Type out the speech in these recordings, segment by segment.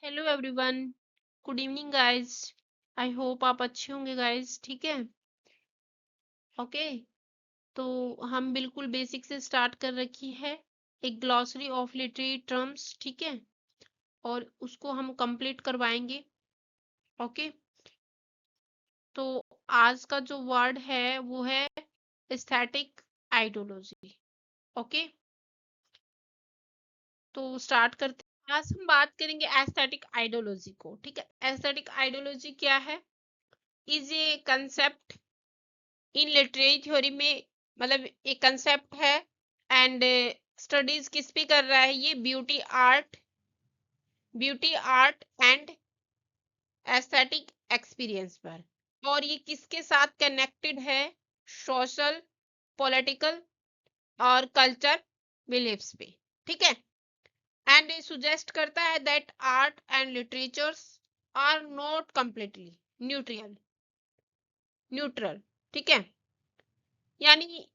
Hello everyone, good evening guys. I hope आप अच्छे होंगे गाइस। ठीक है, ओके। तो हम बिल्कुल बेसिक से स्टार्ट कर रखी है एक ग्लॉसरी ऑफ लिटरेरी टर्म्स, ठीक है, और उसको हम कंप्लीट करवाएंगे। ओके, तो आज का जो वर्ड है वो है एस्थेटिक आइडियोलॉजी। ओके, तो स्टार्ट करते हैं। आज हम बात करेंगे एस्थेटिक आइडियोलॉजी को। ठीक है, एस्थेटिक आइडियोलॉजी क्या है? Is a concept in literary theory में, मतलब एक कंसेप्ट है। एंड स्टडीज किस पे कर रहा है ये? Beauty art and aesthetic experience पर। और ये किसके साथ कनेक्टेड है? सोशल, पॉलिटिकल और कल्चर बिलीफ्स पे। ठीक है, एंड सुजेस्ट करता है that art and literatures are not completely neutral. ठीक है, यानी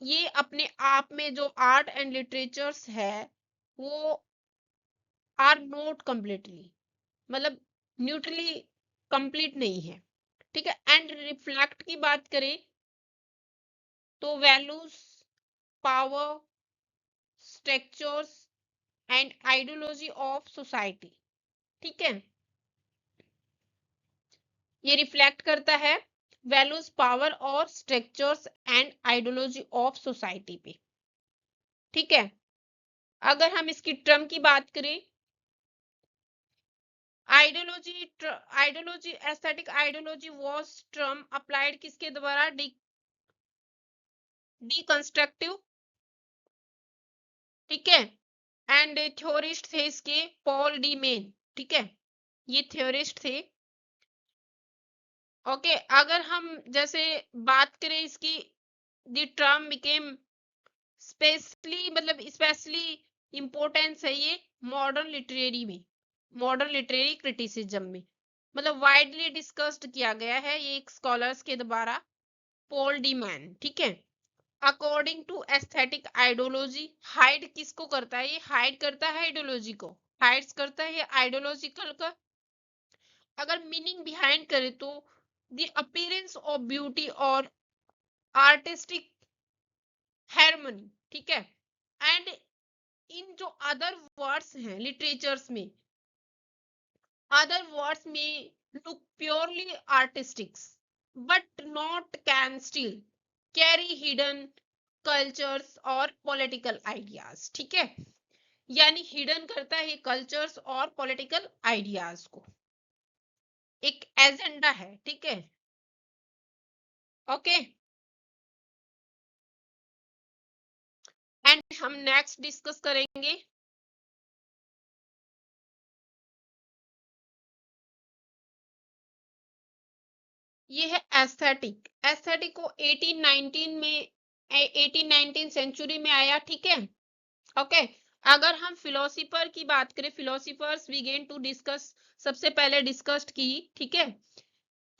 ये अपने आप में जो आर्ट एंड लिटरेचर्स है वो आर नॉट कंप्लीटली, मतलब न्यूट्रली कंप्लीट नहीं है। ठीक है, एंड रिफ्लेक्ट की बात करें तो values, power, structures and ideology of society. ठीक है, ये रिफ्लेक्ट करता है वैल्यूज, पावर और structures and ideology of society पे। ठीक है, अगर हम इसकी टर्म की बात करें, ideology aesthetic ideology was term applied किसके द्वारा? डीकंस्ट्रक्टिव। ठीक है, एंड थ्योरिस्ट थे इसके पॉल डी मेन। ठीक है, ये थ्योरिस्ट थे। ओके, अगर हम जैसे बात करें इसकी, द टर्म बिकेम स्पेशली, मतलब स्पेशली इंपॉर्टेंस है ये मॉडर्न लिटरेरी में, मॉडर्न लिटरेरी क्रिटिसिज्म में, मतलब वाइडली डिस्कस्ड किया गया है ये एक स्कॉलर्स के द्वारा, पॉल डी मैन। ठीक है, according to aesthetic ideology, hide किसको करता है? ये हाइड करता है आइडियोलॉजी को, हाइड्स करता है ये आइडियोलॉजिकल का। अगर मीनिंग बिहाइंड करें तो द अपीयरेंस ऑफ ब्यूटी और आर्टिस्टिक हार्मनी। ठीक है, एंड इन जो अदर वर्ड्स हैं लिटरेचर्स में, अदर वर्ड्स में look purely artistics but not can still carry hidden cultures और पॉलिटिकल आइडियाज। ठीक है, यानी हिडन करता है कल्चर्स और पॉलिटिकल आइडियाज को, एक एजेंडा है। ठीक है, ओके, एंड हम नेक्स्ट डिस्कस करेंगे ये है एस्थेटिक। एस्थेटिक को 1819 में, 1819 सेंचुरी में आया। ठीक है, ओके। अगर हम फिलोसोफर की बात करें, फिलोसोफर्स बिगेन टू डिस्कस, सबसे पहले डिस्कस्ड की। ठीक है,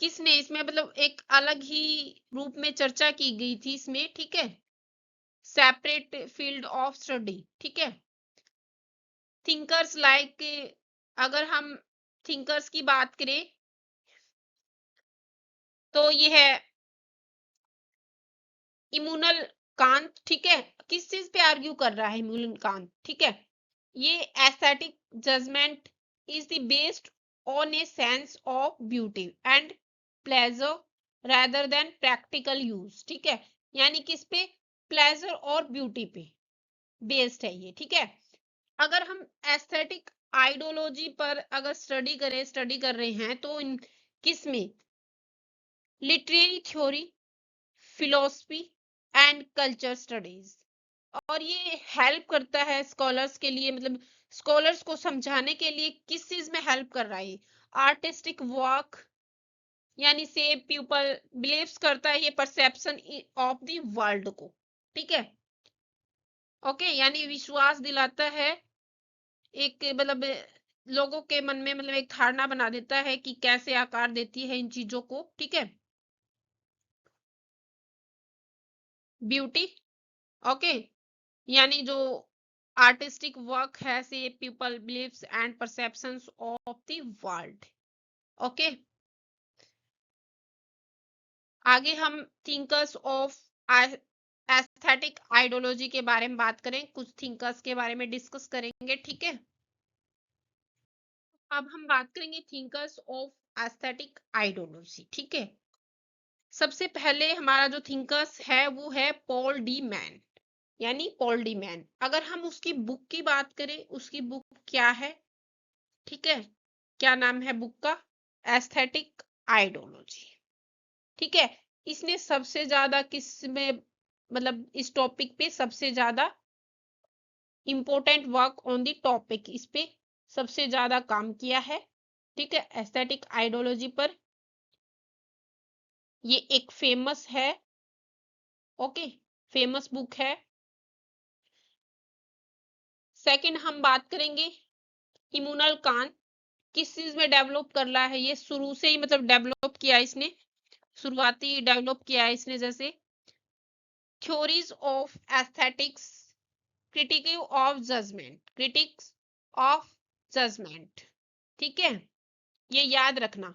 किसने इसमें, मतलब एक अलग ही रूप में चर्चा की गई थी इसमें। ठीक है, सेपरेट फील्ड ऑफ स्टडी। ठीक है, थिंकर्स लाइक, अगर हम थिंकर्स की बात करें तो ये है इमूनल कांत। ठीक है, किस चीज पे आर्ग्यू कर रहा है इमूनल कांत? ठीक है, ये aesthetic judgement is the based on a sense of beauty and pleasure rather than practical use. ठीक है, यानी किस पे? प्लेजर और ब्यूटी पे बेस्ड है ये। ठीक है, अगर हम एस्थेटिक आइडियोलॉजी पर अगर स्टडी कर रहे हैं तो इन किस में? Literary theory, philosophy and culture studies. और ये हेल्प करता है स्कॉलर्स के लिए, मतलब स्कॉलर्स को समझाने के लिए किस चीज में हेल्प कर रहा है? आर्टिस्टिक वर्क, यानी से पीपल बिलीव्स करता है ये परसेप्शन ऑफ द वर्ल्ड को। ठीक है, ओके, यानी विश्वास दिलाता है एक, मतलब लोगों के मन में, मतलब एक धारणा बना देता है कि कैसे आकार देती है इन चीजों को। ठीक है, ब्यूटी, ओके, यानी जो artistic work has a people beliefs and perceptions of the world. Okay आगे हम थिंकर्स ऑफ एस्थेटिक आइडियोलॉजी के बारे में बात करें, कुछ थिंकर्स के बारे में डिस्कस करेंगे, ठीक है। अब हम बात करेंगे थिंकर्स ऑफ एस्थेटिक आइडियोलॉजी, ठीक है। सबसे पहले हमारा जो थिंकर्स है वो है पॉल डी मैन, यानी पॉल डी मैन। अगर हम उसकी बुक की बात करें, उसकी बुक क्या है, ठीक है, क्या नाम है बुक का? एस्थेटिक आइडियोलॉजी, ठीक है। इसने सबसे ज्यादा किस में, मतलब इस टॉपिक पे सबसे ज्यादा important work on the topic, इस पे सबसे ज्यादा काम किया है, ठीक है, एस्थेटिक आइडियोलॉजी पर। ये एक फेमस है, ओके, फेमस बुक है। सेकंड हम बात करेंगे इमूनल कांत, किस चीज में डेवलप कर रहा है ये, शुरू से ही मतलब डेवलप किया इसने, शुरुआती डेवलप किया है इसने, जैसे theories of aesthetics, critique of judgement, critiques of judgement, ठीक है, ये याद रखना,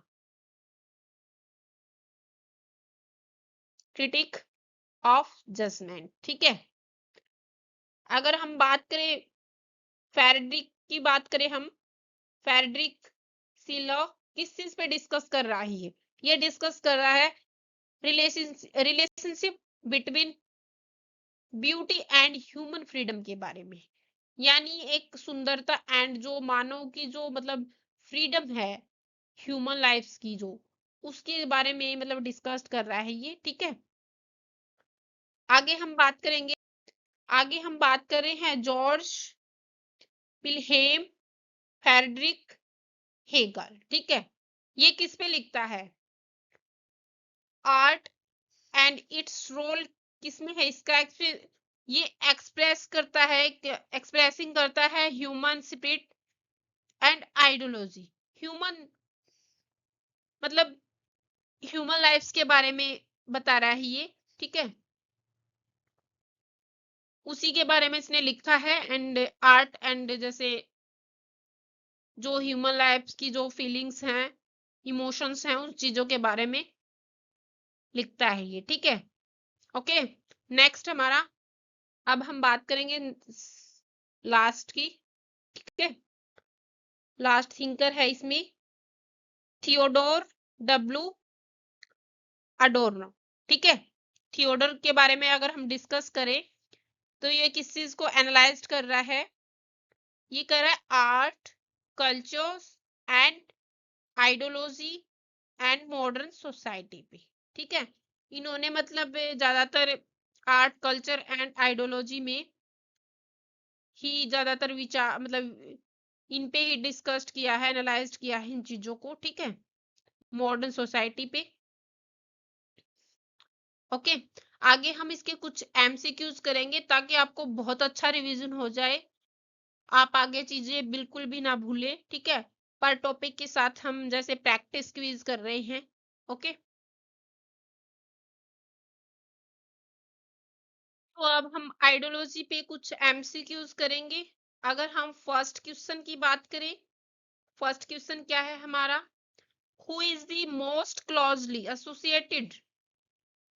क्रिटिक ऑफ जजमेंट, ठीक है। अगर हम बात करें फेडरिक की बात करें हम, फेडरिक सीलर किस चीज पे डिस्कस कर रहा है ये डिस्कस कर रहा है relationship between beauty and human freedom के बारे में, यानी एक सुंदरता एंड जो मानव की जो मतलब फ्रीडम है ह्यूमन लाइफ्स की, जो उसके बारे में मतलब डिस्कस कर रहा है ये, ठीक है। आगे हम बात करेंगे, आगे हम बात कर रहे हैं जॉर्ज विल्हेम फ्रेडरिक हेगल, ठीक है। ये किस पे लिखता है? आर्ट एंड इट्स रोल किसमें है इसका? ये एक्सप्रेस करता है, एक्सप्रेसिंग करता है human spirit and ideology, human मतलब ह्यूमन लाइफ्स के बारे में बता रहा है ये, ठीक है, उसी के बारे में इसने लिखा है। एंड आर्ट एंड जैसे जो ह्यूमन लाइफ्स की जो फीलिंग्स हैं, इमोशंस हैं, उन चीजों के बारे में लिखता है ये, ठीक है। ओके, नेक्स्ट हमारा, अब हम बात करेंगे लास्ट की, ठीक है। लास्ट थिंकर है इसमें थियोडोर डब्ल्यू अडोर्नो, ठीक है। थियोडोर के बारे में अगर हम डिस्कस करें तो ये किस चीज को एनालाइज कर रहा है? ये कर रहा है art, cultures and ideology and modern society पे, ठीक है। इन्होंने मतलब ज्यादातर आर्ट, कल्चर एंड आइडियोलॉजी में ही ज्यादातर विचार मतलब इन पे ही डिस्कस्ड किया है, एनालाइज किया है इन चीजों को, ठीक है, मॉडर्न सोसाइटी पे। ओके, आगे हम इसके कुछ एमसीक्यूज करेंगे ताकि आपको बहुत अच्छा रिवीजन हो जाए, आप आगे चीजें बिल्कुल भी ना भूले, ठीक है। पर टॉपिक के साथ हम जैसे प्रैक्टिस क्विज कर रहे हैं, ओके। तो अब हम आइडियोलॉजी पे कुछ एमसीक्यूज करेंगे। अगर हम फर्स्ट क्वेश्चन की बात करें, फर्स्ट क्वेश्चन क्या है हमारा? Who is the most closely associated,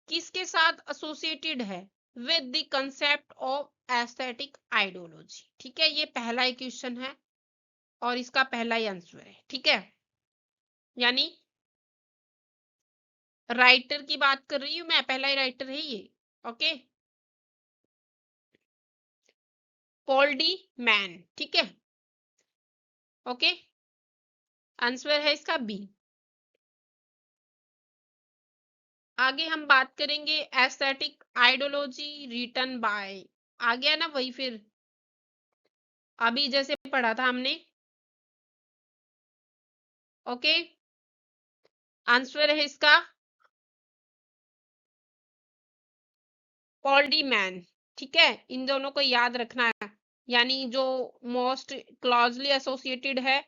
किसके साथ एसोसिएटेड है with the concept of aesthetic ideology, ठीक है। ये पहला ही क्वेश्चन है और इसका पहला ही आंसर है, ठीक है। यानी राइटर की बात कर रही हूं मैं, पहला ही राइटर है ये, ओके, पॉल डी मैन, ठीक है, ओके। आंसर है इसका बी। आगे हम बात करेंगे एस्थेटिक आइडियोलॉजी रिटन बाय, आ गया ना वही, फिर अभी जैसे पढ़ा था हमने, ओके। आंसर है इसका पॉल डी मैन, ठीक है। इन दोनों को याद रखना है, यानी जो मोस्ट क्लोजली एसोसिएटेड है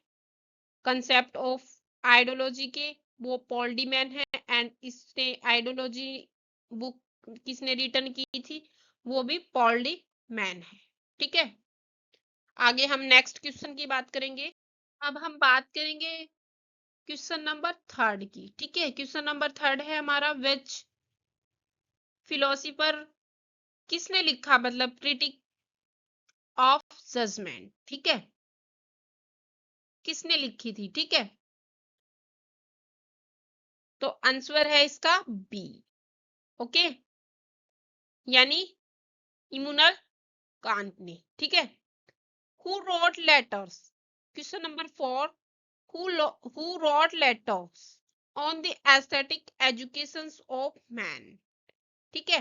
कंसेप्ट ऑफ आइडियोलॉजी के, वो पॉल डी मैन है। एंड इसने आइडियोलॉजी बुक किसने रिटर्न की थी, वो भी पॉल डी मैन है, ठीक है। आगे हम नेक्स्ट क्वेश्चन की बात करेंगे। अब हम बात करेंगे क्वेश्चन नंबर 3 की। ठीक है, क्वेश्चन नंबर 3 है हमारा, विच फिलोसोफर किसने लिखा, मतलब क्रिटिक ऑफ जजमेंट। ठीक है, किसने लिखी थी। ठीक है, तो आंसर है इसका बी। ओके, यानी इमैनुअल कांट ने। ठीक है, who wrote letters, question number 4, who wrote letters on the aesthetic education of man। ठीक है,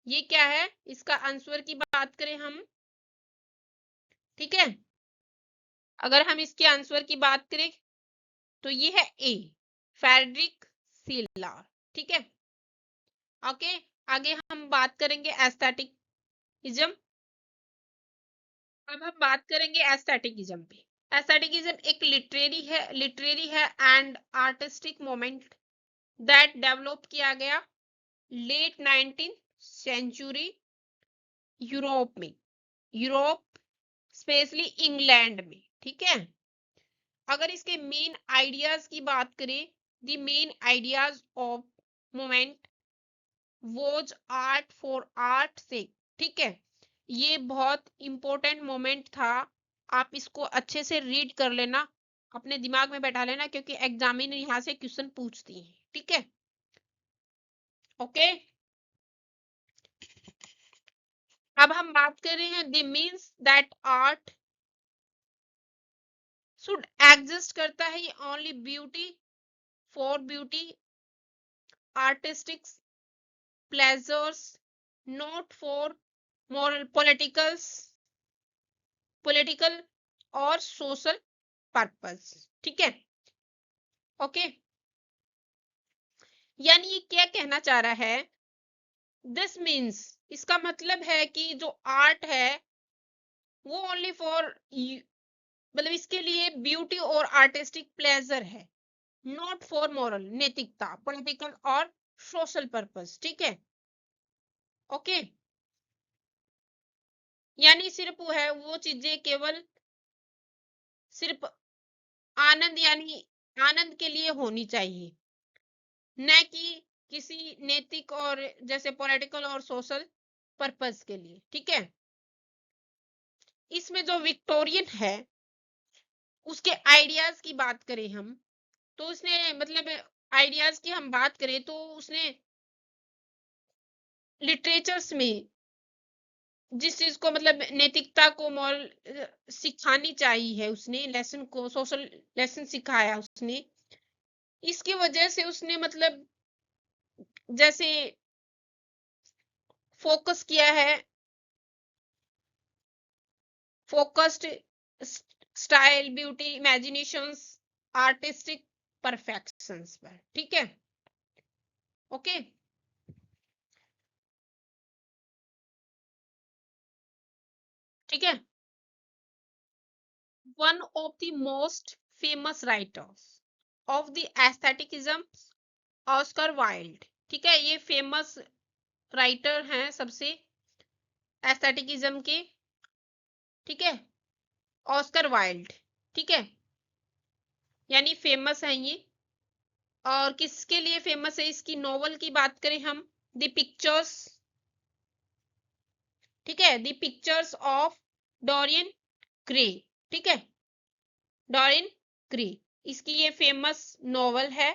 ये क्या है, इसका आंसर की बात करें हम। ठीक है, अगर हम इसके आंसर की बात करें तो ये है ए, फ्रेडरिक सिलर। ठीक है, ओके, आगे हम बात करेंगे एस्थेटिकिज्म। अब हम बात करेंगे एस्थेटिकिज्म पे। एस्थेटिकिज्म एक लिटरेरी है and artistic moment that develop किया गया लेट 19th सेंचुरी यूरोप में, यूरोप स्पेशली इंग्लैंड में। ठीक है, अगर इसके मेन आइडियाज की बात करें, the main ideas of moment was art for art से। ठीक है, ये बहुत इंपॉर्टेंट मोमेंट था, आप इसको अच्छे से रीड कर लेना, अपने दिमाग में बैठा लेना, क्योंकि एग्जामिनर यहाँ से क्वेश्चन पूछती है। ठीक है, ओके। अब हम बात कर रहे हैं the means that art should exist करता है ये only beauty for beauty, artistic pleasures, not for moral political और सोशल पर्पस। ठीक है, ओके, यानी ये क्या कहना चाह रहा है, दिस मीन्स, इसका मतलब है कि जो आर्ट है वो ओनली फॉर, मतलब इसके लिए ब्यूटी और आर्टिस्टिक प्लेजर है, नॉट फॉर मॉरल नैतिकता, पॉलिटिकल और सोशल पर्पस। ठीक है, ओके, यानी सिर्फ वो है, वो चीजें केवल सिर्फ आनंद, यानी आनंद के लिए होनी चाहिए, न कि किसी नैतिक और जैसे पॉलिटिकल और सोशल पर्पस के लिए। ठीक है, इसमें जो विक्टोरियन है उसके आइडियाज की बात करें हम, तो उसने मतलब आइडियाज की हम बात करें तो उसने लिटरेचर्स में जिस चीज को मतलब नैतिकता को मॉरल सिखानी चाहिए है, उसने लेसन को सोशल लेसन सिखाया उसने, इसकी वजह से उसने मतलब जैसे फोकस किया है, focused style, beauty, imaginations, artistic perfections पर। ठीक है, ओके, ठीक है, one of the most famous writers of the aestheticism, Oscar Wilde. ठीक है, ये फेमस राइटर हैं सबसे एस्थेटिकिज्म के। ठीक है, ऑस्कर वाइल्ड। ठीक है, यानी फेमस है ये, और किसके लिए फेमस है, इसकी नॉवल की बात करें हम, द पिक्चर्स। ठीक है, the pictures of Dorian Gray. ठीक है, डोरियन ग्रे, इसकी ये फेमस नॉवल है।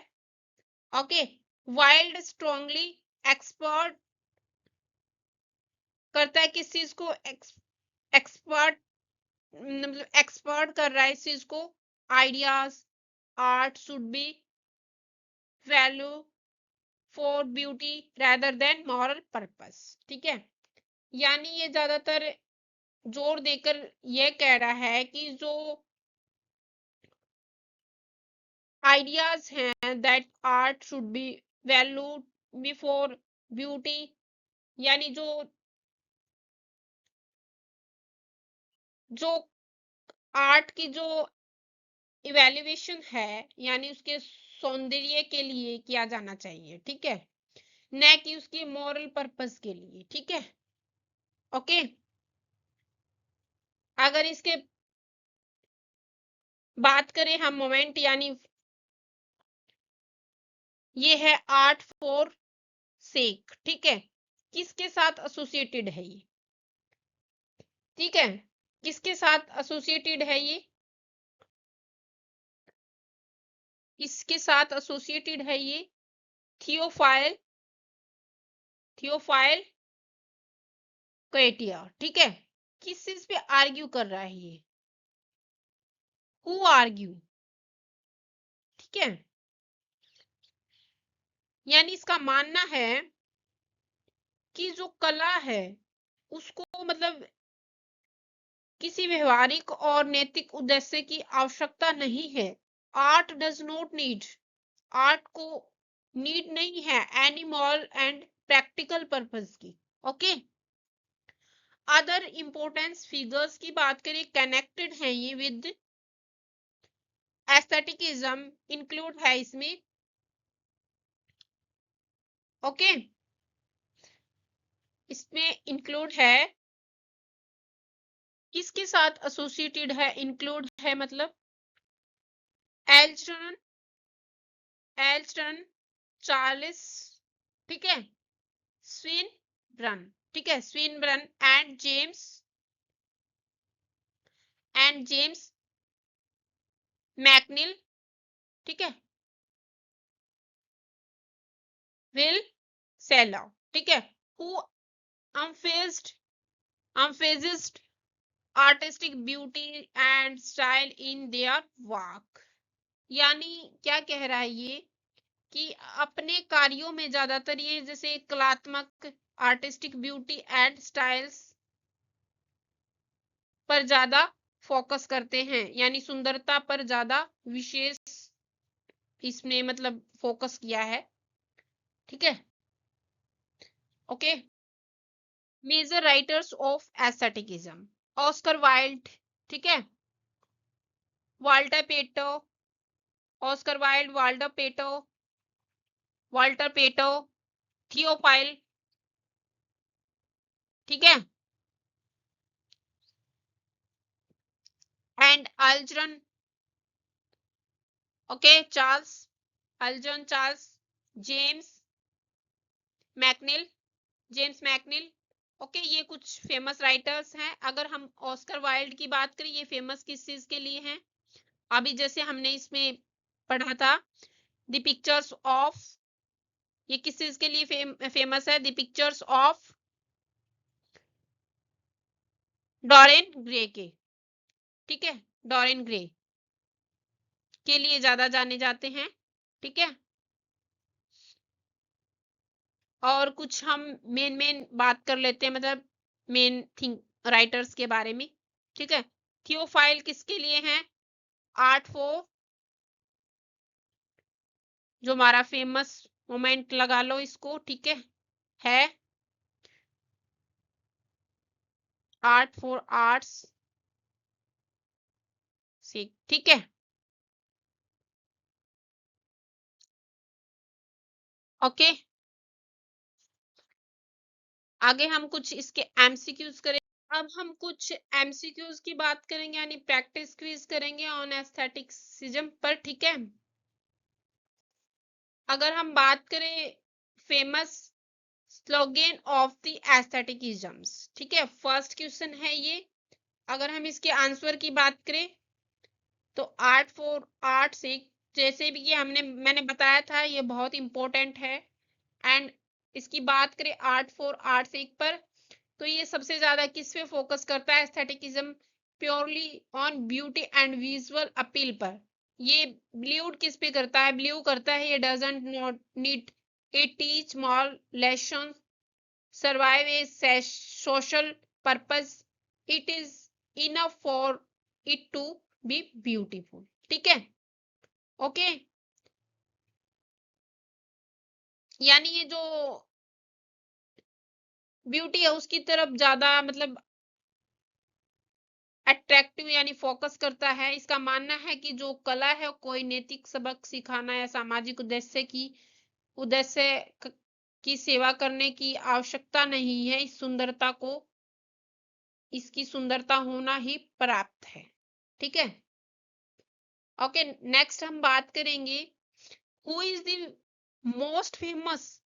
ओके, वाइल्ड स्ट्रांगली एक्सपर्ट करता है किस चीज को, एक्सपर्ट मतलब एक्सपर्ट कर रहा है इस चीज को, ideas art should be value for beauty rather than moral purpose. ठीक है, यानी ये ज्यादातर जोर देकर ये कह रहा है कि जो आइडियाज हैं that art should be valued before beauty, यानी जो आर्ट की जो इवैल्यूएशन है, यानी उसके सौंदर्य के लिए किया जाना चाहिए। ठीक है, न कि उसकी मॉरल पर्पस के लिए। ठीक है, ओके, अगर इसके बात करें हम मोमेंट, यानी ये है आर्ट फॉर सेक, ठीक है, किसके साथ एसोसिएटेड है ये, ठीक है, किसके साथ एसोसिएटेड है ये, किसके साथ एसोसिएटेड है ये, थियोफाइल, थियोफाइल क्वेटिया, ठीक है, किस चीज पे आर्ग्यू कर रहा है ये, हु आर्ग्यू, ठीक है, यानी इसका मानना है कि जो कला है उसको मतलब किसी व्यवहारिक और नैतिक उद्देश्य की आवश्यकता नहीं है। Art does not need, art को नीड नहीं है any moral and practical purpose की। ओके, अदर इंपॉर्टेंस फिगर्स की बात करें कनेक्टेड है ये विद एस्थेटिकिज्म, इंक्लूड है इसमें, ओके, इसमें इंक्लूड है, किसके साथ एसोसिएटेड है, इंक्लूड है मतलब एल्स्टन, एल्स्टन, चार्ल्स, ठीक है, स्विनब्रन, ठीक है, स्विनब्रन एंड जेम्स मैकनिल, ठीक है, विल सेला, ठीक है, who emphasized artistic beauty and style in their work, यानी क्या कह रहा है ये कि अपने कार्यों में ज्यादातर ये जैसे कलात्मक, आर्टिस्टिक ब्यूटी एंड स्टाइल्स पर ज्यादा फोकस करते हैं, यानी सुंदरता पर ज्यादा विशेष इसने मतलब फोकस किया है, ठीक है, okay, major writers of aestheticism, Oscar Wilde, ठीक है, Walter Pater, Oscar Wilde, Walter Pater, Theophile, ठीक है, and Algernon, okay, Charles, Algernon Charles, James McNeill, James McNeill, okay, ये कुछ फेमस राइटर्स हैं। अगर हम ऑस्कर वाइल्ड की बात करें, ये फेमस किस चीज के लिए हैं, अभी जैसे हमने इसमें पढ़ा था द पिक्चर्स ऑफ, ये किस चीज के लिए फेमस है, the pictures of Dorin grey के, ठीक है, डॉरेन ग्रे के लिए ज्यादा जाने जाते हैं, ठीक है, और कुछ हम मेन बात कर लेते हैं, मतलब मेन थिंग राइटर्स के बारे में, ठीक है, थियोफाइल किसके लिए है, आर्ट फॉर, जो हमारा फेमस मोमेंट लगा लो इसको, ठीक है आर्ट फॉर आर्ट्स से, ठीक है, ओके, आगे हम कुछ इसके एमसीक्यूज करें। अब हम कुछ एमसीक्यूज की बात करेंगे, यानी प्रैक्टिस क्विज करेंगे ऑन एस्थेटिक्सिज्म पर, ठीक है, अगर हम बात करें फेमस स्लोगन ऑफ द एस्थेटिकिज्म्स, ठीक है, फर्स्ट क्वेश्चन है ये, अगर हम इसके आंसर की बात करें तो आर्ट फॉर आर्ट से, जैसे भी ये मैंने बताया था ये बहुत इंपॉर्टेंट है, एंड इसकी बात करें आर्ट फॉर आर्ट से पर, तो ये सबसे ज्यादा किस पे फोकस करता है, aestheticism purely on beauty and visual appeal पर, ये ब्ल्यूड किस पे करता है, ब्ल्यू करता है ये doesn't not need a teach mall lesson survive a social purpose, it is enough for it to be beautiful, ठीक है, ओके, यानी ये जो ब्यूटी है उसकी तरफ ज्यादा मतलब अट्रैक्टिव यानी फोकस करता है, इसका मानना है कि जो कला है कोई नैतिक सबक सिखाना या सामाजिक उद्देश्य की सेवा करने की आवश्यकता नहीं है, इस सुंदरता को इसकी सुंदरता होना ही पर्याप्त है। ठीक है। ओके, नेक्स्ट हम बात करेंगे who is the most famous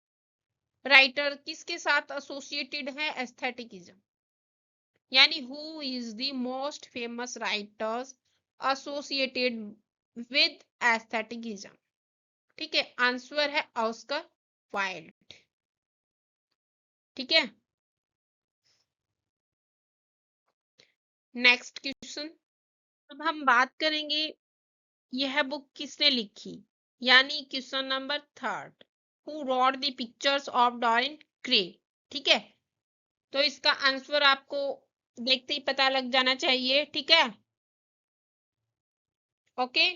writer, किसके साथ एसोसिएटेड है एस्थेटिकिज्म, यानी who is the most famous writers associated with aestheticism. ठीक है, आंसर है ऑस्कर वाइल्ड। ठीक है, नेक्स्ट क्वेश्चन। अब हम बात करेंगे यह बुक किसने लिखी, यानी question number 3, who wrote the pictures of Dorian Gray. ठीक है, तो इसका आंसर आपको देखते ही पता लग जाना चाहिए। ठीक है, ओके।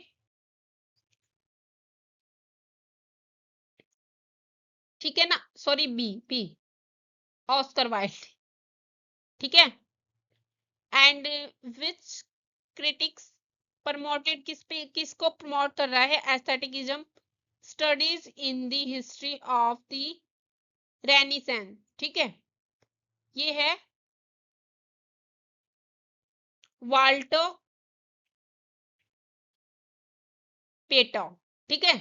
ठीक है ना, sorry, B B Oscar Wilde. ठीक है, एंड विच क्रिटिक्स प्रमोटेड, किसको प्रमोट कर रहा है aestheticism, studies in the history of the Renaissance. ठीक है, ये है वाल्टर पेटो। ठीक है,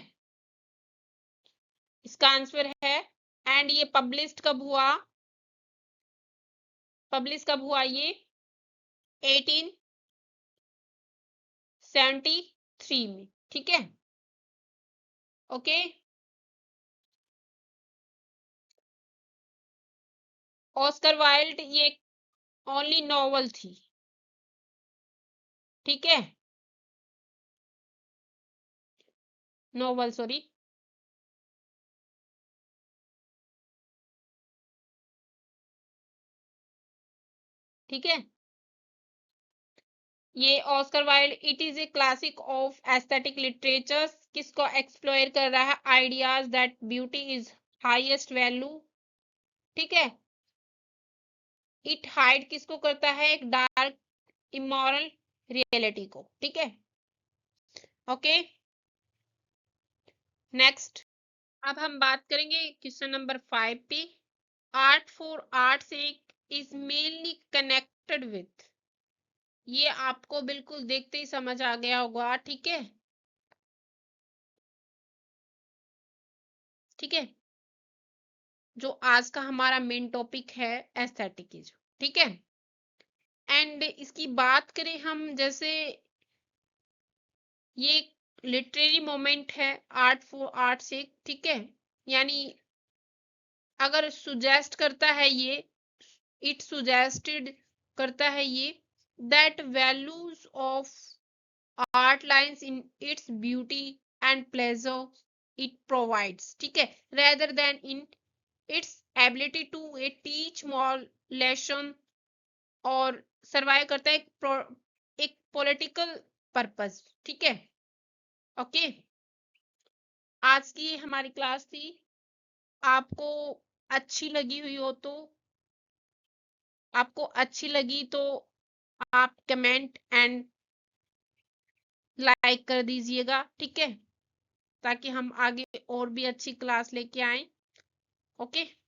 इसका आंसर है, एंड ये पब्लिश कब हुआ ये 1873 में। ठीक है, ओके। ऑस्कर वाइल्ड ये ओनली नॉवल थी। ठीक है, नॉवल, सॉरी। ठीक है, ये Oscar Wilde it is a classic of aesthetic literature, किसको एक्सप्लोर कर रहा है, ideas that beauty is highest value. ठीक है, इट हाइड किसको करता है, एक डार्क इमोरल रियलिटी को। ठीक है, ओके, नेक्स्ट। अब हम बात करेंगे क्वेश्चन नंबर 5 पे, art for art sake is mainly connected with, ये आपको बिल्कुल देखते ही समझ आ गया होगा। ठीक है, ठीक है, जो आज का हमारा मेन टॉपिक है एस्थेटिकिज्म। ठीक है, एंड इसकी बात करें हम, जैसे ये लिटरेरी मोमेंट है आर्ट फॉर आर्ट से। ठीक है, यानी अगर सुजेस्ट करता है ये, इट सुजेस्टेड करता है ये that values of art lies in its beauty and pleasure it provides। ठीक है, rather than in its ability to teach moral lesson और सर्वाइव करता है एक पॉलिटिकल पर्पस। ठीक है, ओके। आज की हमारी क्लास थी, आपको अच्छी लगी हुई हो तो, आपको अच्छी लगी तो आप कमेंट एंड लाइक कर दीजिएगा। ठीक है, ताकि हम आगे और भी अच्छी क्लास लेके आए। ओके।